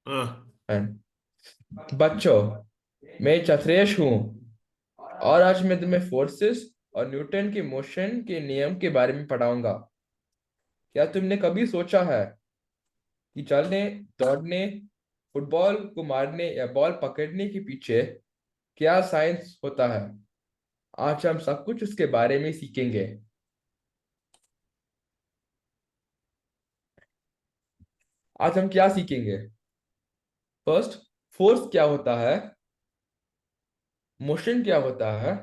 हाँ। बच्चों, मैं चत्रेश हूँ और आज मैं तुम्हें फोर्सेस और न्यूटन के मोशन के नियम के बारे में पढ़ाऊंगा। क्या तुमने कभी सोचा है कि चलने, दौड़ने, फुटबॉल को मारने या बॉल पकड़ने के पीछे क्या साइंस होता है? आज हम सब कुछ उसके बारे में सीखेंगे। आज हम क्या सीखेंगे? फर्स्ट, फोर्स क्या होता है, मोशन क्या होता है,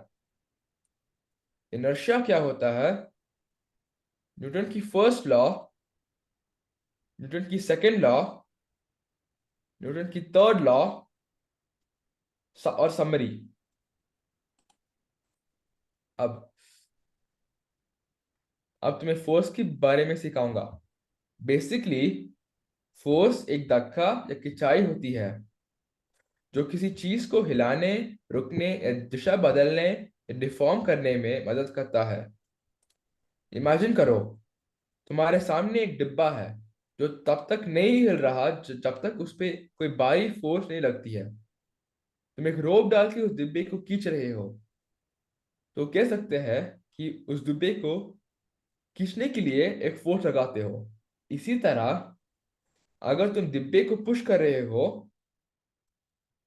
इनर्शिया क्या होता है, न्यूटन की फर्स्ट लॉ, न्यूटन की सेकंड लॉ, न्यूटन की थर्ड लॉ और समरी। अब अब तुम्हें फोर्स के बारे में सिखाऊंगा। बेसिकली, फोर्स एक धक्का या खिंचाई होती है जो किसी चीज को हिलाने, रुकने या दिशा बदलने या डिफॉर्म करने में मदद करता है। इमेजिन करो, तुम्हारे सामने एक डिब्बा है जो तब तक नहीं हिल रहा जब तक उस पे कोई बाहरी फोर्स नहीं लगती है। तुम एक रोप डाल के उस डिब्बे को खींच रहे हो, तो कह सकते हैं कि उस डिब्बे को खींचने के लिए एक फोर्स लगाते हो। इसी तरह, अगर तुम डिब्बे को पुश कर रहे हो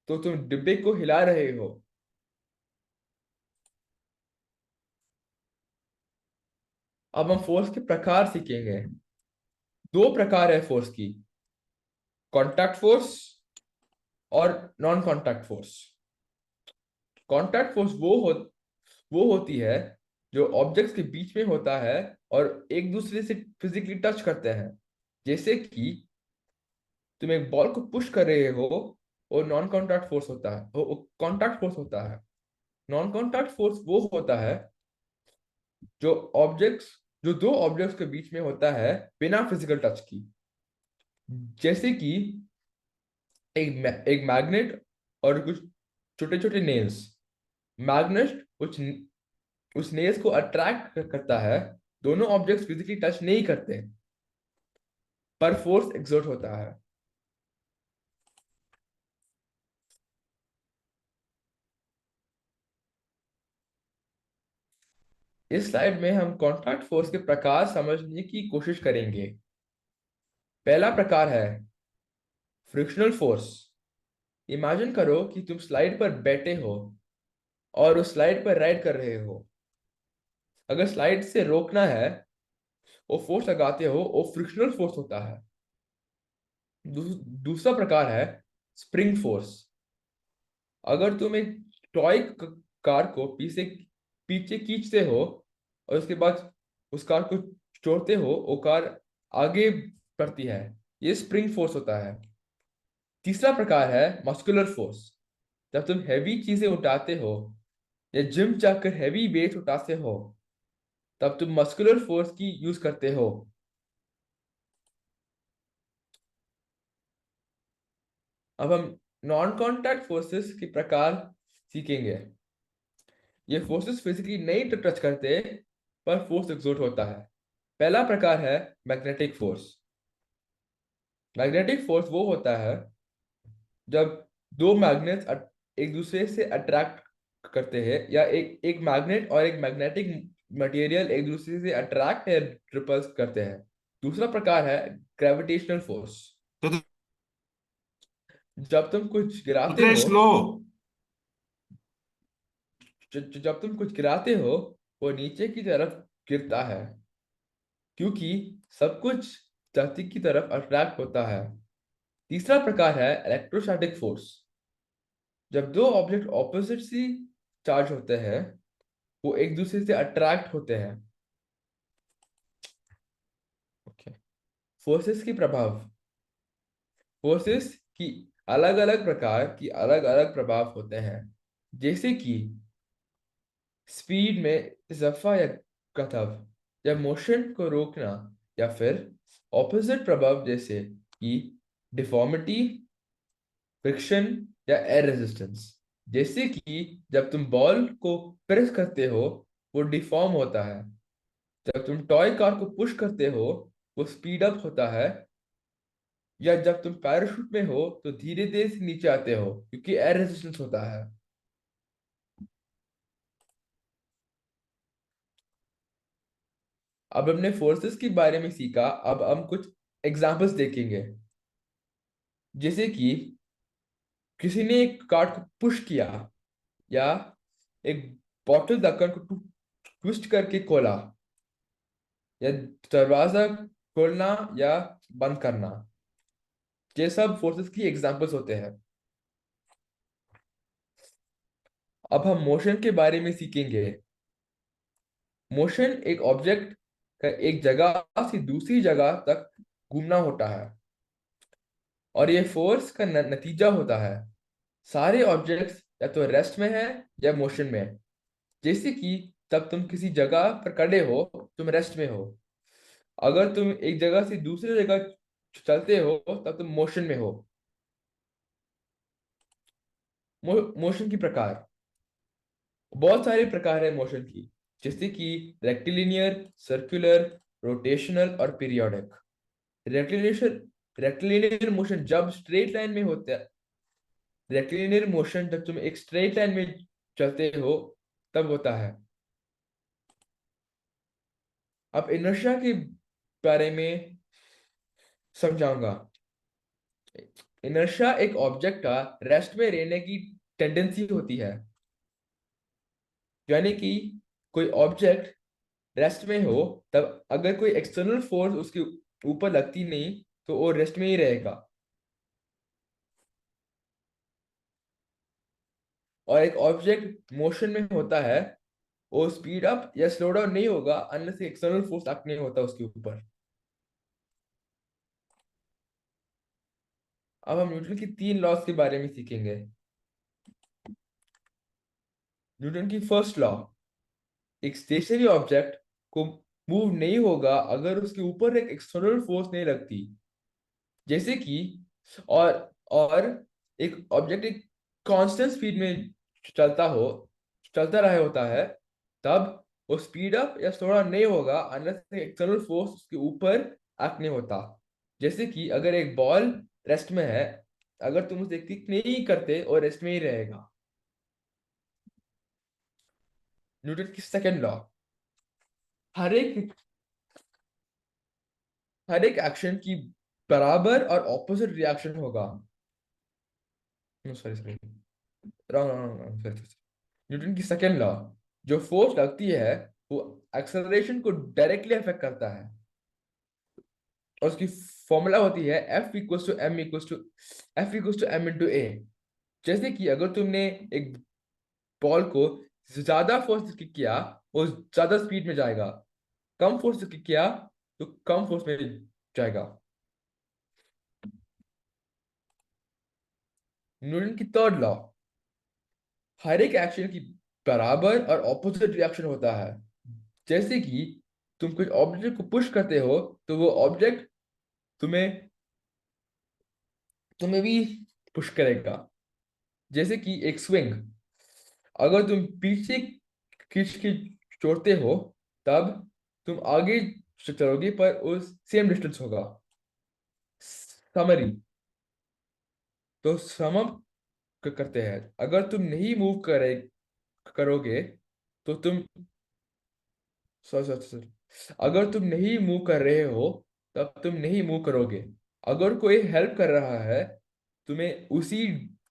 तो तुम डिब्बे को हिला रहे हो। अब हम फोर्स के प्रकार सीखेंगे। दो प्रकार है फोर्स की, कॉन्टैक्ट फोर्स और non contact force. Contact force वो होती है जो ऑब्जेक्ट्स के बीच में होता है और एक दूसरे से फिजिकली टच करते हैं। जैसे कि तुम एक बॉल को पुश कर रहे हो, और नॉन कॉन्टैक्ट फोर्स होता है, वो कॉन्टैक्ट फोर्स होता है। नॉन कॉन्टैक्ट फोर्स वो होता है जो ऑब्जेक्ट्स जो दो ऑब्जेक्ट्स के बीच में होता है बिना फिजिकल टच की। जैसे कि एक मैग्नेट और कुछ छोटे छोटे नेल्स। मैग्नेट उस नेल्स को अट्रैक्ट करता है। दोनों ऑब्जेक्ट्स फिजिकली टच नहीं करते, पर फोर्स एक्सर्ट होता है। इस स्लाइड में हम कॉन्टैक्ट फोर्स के प्रकार समझने की कोशिश करेंगे। पहला प्रकार है फ्रिक्शनल फोर्स। इमेजिन करो कि तुम स्लाइड पर बैठे हो और उस स्लाइड पर राइड कर रहे हो। अगर स्लाइड से रोकना है, वो फोर्स लगाते हो, वो फ्रिक्शनल फोर्स होता है। दूसरा प्रकार है स्प्रिंग फोर्स। अगर तुम एक टॉय कार को पीछे पीछे खींचते हो और उसके बाद उस कार को छोड़ते हो, वो कार आगे बढ़ती है। ये स्प्रिंग फोर्स होता है। तीसरा प्रकार है मस्कुलर फोर्स। जब तुम हैवी चीजें उठाते हो या जिम जाकर हैवी वेट उठाते हो, तब तुम मस्कुलर फोर्स की यूज करते हो। अब हम नॉन कांटेक्ट फोर्सेस के प्रकार सीखेंगे। ये फोर्सेस फिजिकली नहीं टच करते, पर फोर्स एक्सर्ट होता है। पहला प्रकार है मैग्नेटिक फोर्स। मैग्नेटिक फोर्स वो होता है जब दो मैग्नेट्स एक दूसरे से अट्रैक्ट करते हैं, या एक एक मैग्नेट और एक मैग्नेटिक मटेरियल एक दूसरे से अट्रैक्ट या रिपल्स करते हैं। दूसरा प्रकार है ग्रेविटेशनल फोर्स। तो जब तुम कुछ गिराते उतरे हो स्लो। जब तुम कुछ गिराते हो, वो नीचे की तरफ गिरता है, क्योंकि सब कुछ धरती की तरफ अट्रैक्ट होता है। तीसरा प्रकार है इलेक्ट्रोस्टैटिक फोर्स। जब दो ऑब्जेक्ट ऑपोजिट सी चार्ज होते हैं, वो एक दूसरे से अट्रैक्ट होते हैं। ओके। फोर्सेस की प्रभाव। फोर्सेस की अलग अलग प्रकार की अलग अलग प्रभाव होते हैं। जैसे कि स्पीड में इजाफा या घटाव, या मोशन को रोकना, या फिर ऑपोजिट प्रभाव जैसे कि डिफॉर्मिटी, फ्रिक्शन या एयर रेजिस्टेंस। जैसे कि जब तुम बॉल को प्रेस करते हो, वो डिफॉर्म होता है। जब तुम टॉय कार को पुश करते हो, वो स्पीड अप होता है। या जब तुम पैराशूट में हो तो धीरे धीरे से नीचे आते हो क्योंकि एयर रेजिस्टेंस होता है। अब हमने फोर्सेस के बारे में सीखा, अब हम कुछ एग्जांपल्स देखेंगे। जैसे कि किसी ने एक कार्ड को पुश किया, या एक बॉटल ढक्कन को ट्विस्ट करके खोला, या दरवाजा खोलना या बंद करना, ये सब फोर्सेस की एग्जांपल्स होते हैं। अब हम मोशन के बारे में सीखेंगे। मोशन एक ऑब्जेक्ट का एक जगह से दूसरी जगह तक घूमना होता है, और ये फोर्स का नतीजा होता है। सारे ऑब्जेक्ट्स या तो रेस्ट में है या मोशन में है। जैसे कि तब तुम किसी जगह पर खड़े हो, तुम रेस्ट में हो। अगर तुम एक जगह से दूसरी जगह चलते हो तब तुम मोशन में हो। मोशन की प्रकार, बहुत सारे प्रकार है मोशन की। जैसे कि रेक्टिलिनियर, सर्कुलर, रोटेशनल और पीरियोडिक। रेक्टिलिनियर रेक्टिलिनियर मोशन जब स्ट्रेट लाइन में होता है, रेक्टिलिनियर मोशन जब तुम एक स्ट्रेट लाइन में चलते हो तब होता है। अब इनर्शिया के बारे में समझाऊंगा। इनर्शिया एक ऑब्जेक्ट का रेस्ट में रहने की टेंडेंसी होती है। यानी कि कोई ऑब्जेक्ट रेस्ट में हो, तब अगर कोई एक्सटर्नल फोर्स उसके ऊपर लगती नहीं तो वो रेस्ट में ही रहेगा। और एक ऑब्जेक्ट मोशन में होता है, वो स्पीड अप या स्लो डाउन नहीं होगा अनलेस एक्सटर्नल फोर्स एक्ट नहीं होता उसके ऊपर। अब हम न्यूटन की तीन लॉज के बारे में सीखेंगे। न्यूटन की फर्स्ट लॉ, एक स्टेशनरी ऑब्जेक्ट को मूव नहीं होगा अगर उसके ऊपर एक एक्सटर्नल फोर्स नहीं लगती। जैसे कि और और एक ऑब्जेक्ट एक कांस्टेंट स्पीड में चलता हो चलता रहा होता है, तब वो स्पीड अप या स्लो डाउन नहीं होगा अनलेस एक्सटर्नल फोर्स उसके ऊपर एक्ट नहीं होता। जैसे कि अगर एक बॉल रेस्ट में है, अगर तुम उसे किक नहीं करते और रेस्ट में ही रहेगा। न्यूटन की सेकंड लॉ, हर एक हर एक एक्शन की बराबर और ऑपोजिट रिएक्शन होगा। Sorry sorry, wrong wrong wrong, sorry. Newton की सेकंड लॉ, जो फोर्स लगती है वो एक्सेलरेशन को डायरेक्टली अफेक्ट करता है, और उसकी फॉर्मूला होती है F=m × a। जैसे कि अगर तुमने एक बॉल को ज्यादा फोर्स से किक किया, वो ज्यादा स्पीड में जाएगा। कम फोर्स से किक किया तो कम फोर्स में जाएगा। न्यूटन की थर्ड लॉ, हर एक एक्शन की बराबर और ऑपोजिट रिएक्शन होता है। जैसे कि तुम कुछ ऑब्जेक्ट को पुश करते हो तो वो ऑब्जेक्ट तुम्हें तुम्हें भी पुश करेगा। जैसे कि एक स्विंग, अगर तुम पीछे खींच के छोड़ते हो तब तुम आगे चलोगे पर उस सेम डिस्टेंस होगा। समरी, तो सम अप करते हैं। अगर तुम नहीं मूव करोगे तो तुम सॉरी सॉरी सॉरी, अगर तुम नहीं मूव कर रहे हो तब तुम नहीं मूव करोगे। अगर कोई हेल्प कर रहा है, तुम्हें उसी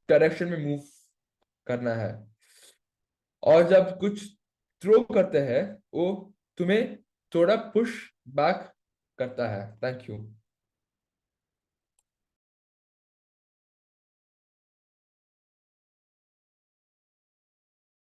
डायरेक्शन में मूव करना है। और जब कुछ थ्रो करते हैं, वो तुम्हें थोड़ा पुश बैक करता है। Thank you.